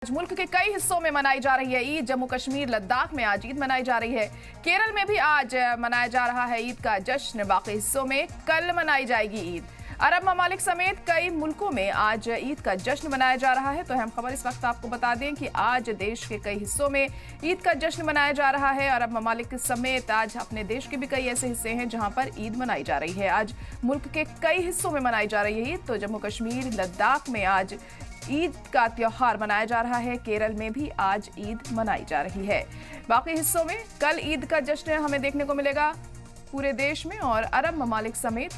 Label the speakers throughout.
Speaker 1: आज मुल्क के कई हिस्सों में मनाई जा रही है ईद। जम्मू कश्मीर लद्दाख में आज ईद मनाई जा रही है। केरल में भी आज मनाया जा रहा है ईद का जश्न। बाकी हिस्सों में कल मनाई जाएगी ईद। अरब ममालिक समेत कई मुल्कों में आज ईद का जश्न मनाया जा रहा है। तो अहम खबर इस वक्त आपको बता दें कि आज देश के कई हिस्सों में ईद का जश्न मनाया जा रहा है। अरब ममालिक समेत आज अपने देश के भी कई ऐसे हिस्से हैं जहां पर ईद मनाई जा रही है। आज मुल्क के कई हिस्सों में मनाई जा रही है ईद। तो जम्मू कश्मीर लद्दाख में आज ईद का त्योहार मनाया जा रहा है। केरल में भी आज ईद मनाई जा रही है। बाकी हिस्सों में कल ईद का जश्न हमें देखने को मिलेगा पूरे देश में, और अरब ममालिक समेत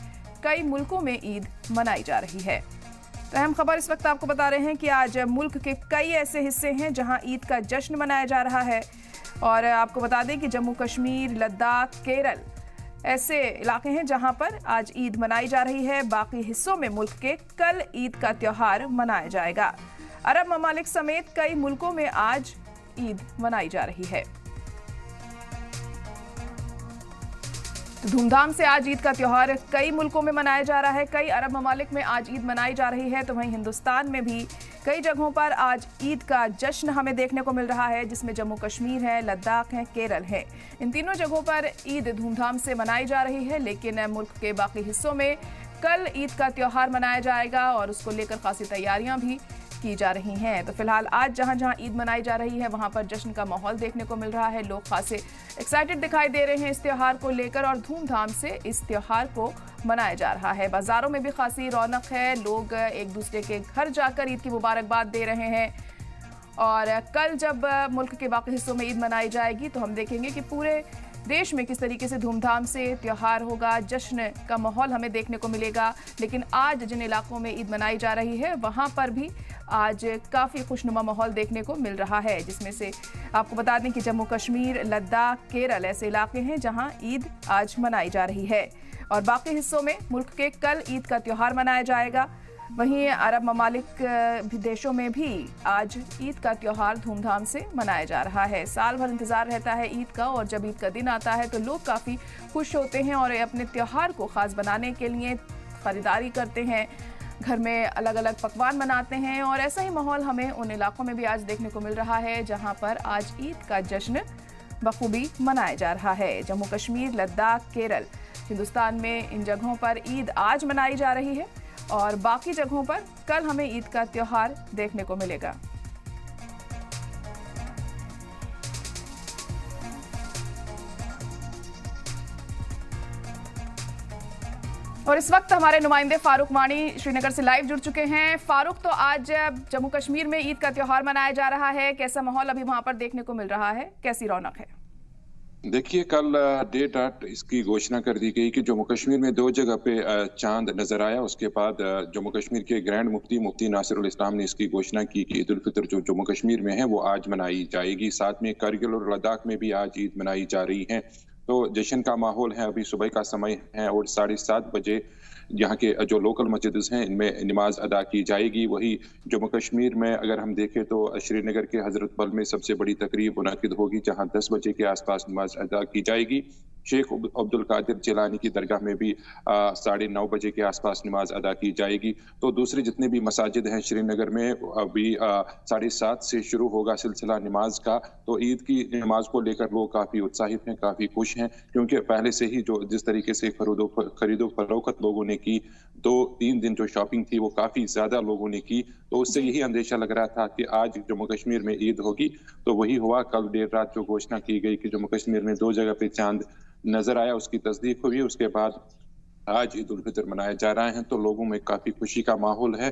Speaker 1: कई मुल्कों में ईद मनाई जा रही है। तो अहम खबर इस वक्त आपको बता रहे हैं कि आज मुल्क के कई ऐसे हिस्से हैं जहां ईद का जश्न मनाया जा रहा है। और आपको बता दें कि जम्मू कश्मीर लद्दाख केरल ऐसे इलाके हैं जहां पर आज ईद मनाई जा रही है। बाकी हिस्सों में मुल्क के कल ईद का त्योहार मनाया जाएगा। अरब ममालिक समेत कई मुल्कों में आज ईद मनाई जा रही है। तो धूमधाम से आज ईद का त्योहार कई मुल्कों में मनाया जा रहा है। कई अरब ममालिक में आज ईद मनाई जा रही है। तो वहीं हिंदुस्तान में भी कई जगहों पर आज ईद का जश्न हमें देखने को मिल रहा है, जिसमें जम्मू कश्मीर है, लद्दाख है, केरल है। इन तीनों जगहों पर ईद धूमधाम से मनाई जा रही है। लेकिन मुल्क के बाकी हिस्सों में कल ईद का त्योहार मनाया जाएगा और उसको लेकर खासी तैयारियां भी की जा रही हैं। तो फिलहाल आज जहां जहां ईद मनाई जा रही है वहां पर जश्न का माहौल देखने को मिल रहा है। लोग खासे एक्साइटेड दिखाई दे रहे हैं इस त्योहार को लेकर, और धूमधाम से इस त्योहार को मनाया जा रहा है। बाजारों में भी खासी रौनक है। लोग एक दूसरे के घर जाकर ईद की मुबारकबाद दे रहे हैं। और कल जब मुल्क के बाकी हिस्सों में ईद मनाई जाएगी तो हम देखेंगे कि पूरे देश में किस तरीके से धूमधाम से त्योहार होगा, जश्न का माहौल हमें देखने को मिलेगा। लेकिन आज जिन इलाकों में ईद मनाई जा रही है वहां पर भी आज काफ़ी खुशनुमा माहौल देखने को मिल रहा है, जिसमें से आपको बता दें कि जम्मू कश्मीर लद्दाख केरल ऐसे इलाके हैं जहां ईद आज मनाई जा रही है। और बाकी हिस्सों में मुल्क के कल ईद का त्योहार मनाया जाएगा। वहीं अरब ममालिक देशों में भी आज ईद का त्योहार धूमधाम से मनाया जा रहा है। साल भर इंतजार रहता है ईद का, और जब ईद का दिन आता है तो लोग काफ़ी खुश होते हैं और अपने त्योहार को ख़ास बनाने के लिए ख़रीदारी करते हैं, घर में अलग अलग पकवान बनाते हैं। और ऐसा ही माहौल हमें उन इलाकों में भी आज देखने को मिल रहा है जहाँ पर आज ईद का जश्न बखूबी मनाया जा रहा है। जम्मू कश्मीर लद्दाख केरल हिंदुस्तान में इन जगहों पर ईद आज मनाई जा रही है, और बाकी जगहों पर कल हमें ईद का त्योहार देखने को मिलेगा। और इस वक्त हमारे नुमाइंदे फारूक वाणी श्रीनगर से लाइव जुड़ चुके हैं। फारूक, तो आज जम्मू कश्मीर में ईद का त्योहार मनाया जा रहा है, कैसा माहौल अभी वहां पर देखने को मिल रहा है, कैसी रौनक है?
Speaker 2: देखिए, कल डेट 8 इसकी घोषणा कर दी गई कि जम्मू कश्मीर में 2 जगह पे चांद नजर आया। उसके बाद जम्मू कश्मीर के ग्रैंड मुफ्ती नासिरुल इस्लाम ने इसकी घोषणा की कि ईद उल फितर जो जम्मू कश्मीर में है वो आज मनाई जाएगी। साथ में करगिल और लद्दाख में भी आज ईद मनाई जा रही है। तो जश्न का माहौल है। अभी सुबह का समय है और 7:30 बजे यहाँ के जो लोकल मस्जिद हैं इनमें नमाज अदा की जाएगी। वही जम्मू कश्मीर में अगर हम देखें तो श्रीनगर के हजरत बल में सबसे बड़ी तकरीब मुनक़िद होगी, जहाँ 10 बजे के आसपास नमाज अदा की जाएगी। शेख अब्दुल कादिर जिलानी की दरगाह में भी 9:30 बजे के आसपास नमाज अदा की जाएगी। तो दूसरे जितने भी मसाजिद हैं श्रीनगर में अभी 7:30 से शुरू होगा सिलसिला नमाज का। तो ईद की नमाज को लेकर लोग काफ़ी उत्साहित हैं, काफ़ी खुश हैं, क्योंकि पहले से ही जो जिस तरीके से खरीदो फरोख्त लोगों ने की, 2-3 दिन जो शॉपिंग थी वो काफ़ी ज़्यादा लोगों ने की, तो उससे यही अंदेशा लग रहा था कि आज जम्मू कश्मीर में ईद होगी। तो वही हुआ। कल देर रात जो घोषणा की गई कि जम्मू कश्मीर में 2 जगह पे चांद नजर आया, उसकी तस्दीक हुई। उसके बाद आज ईद उल फितर मनाया जा रहा है। तो लोगों में काफ़ी खुशी का माहौल है।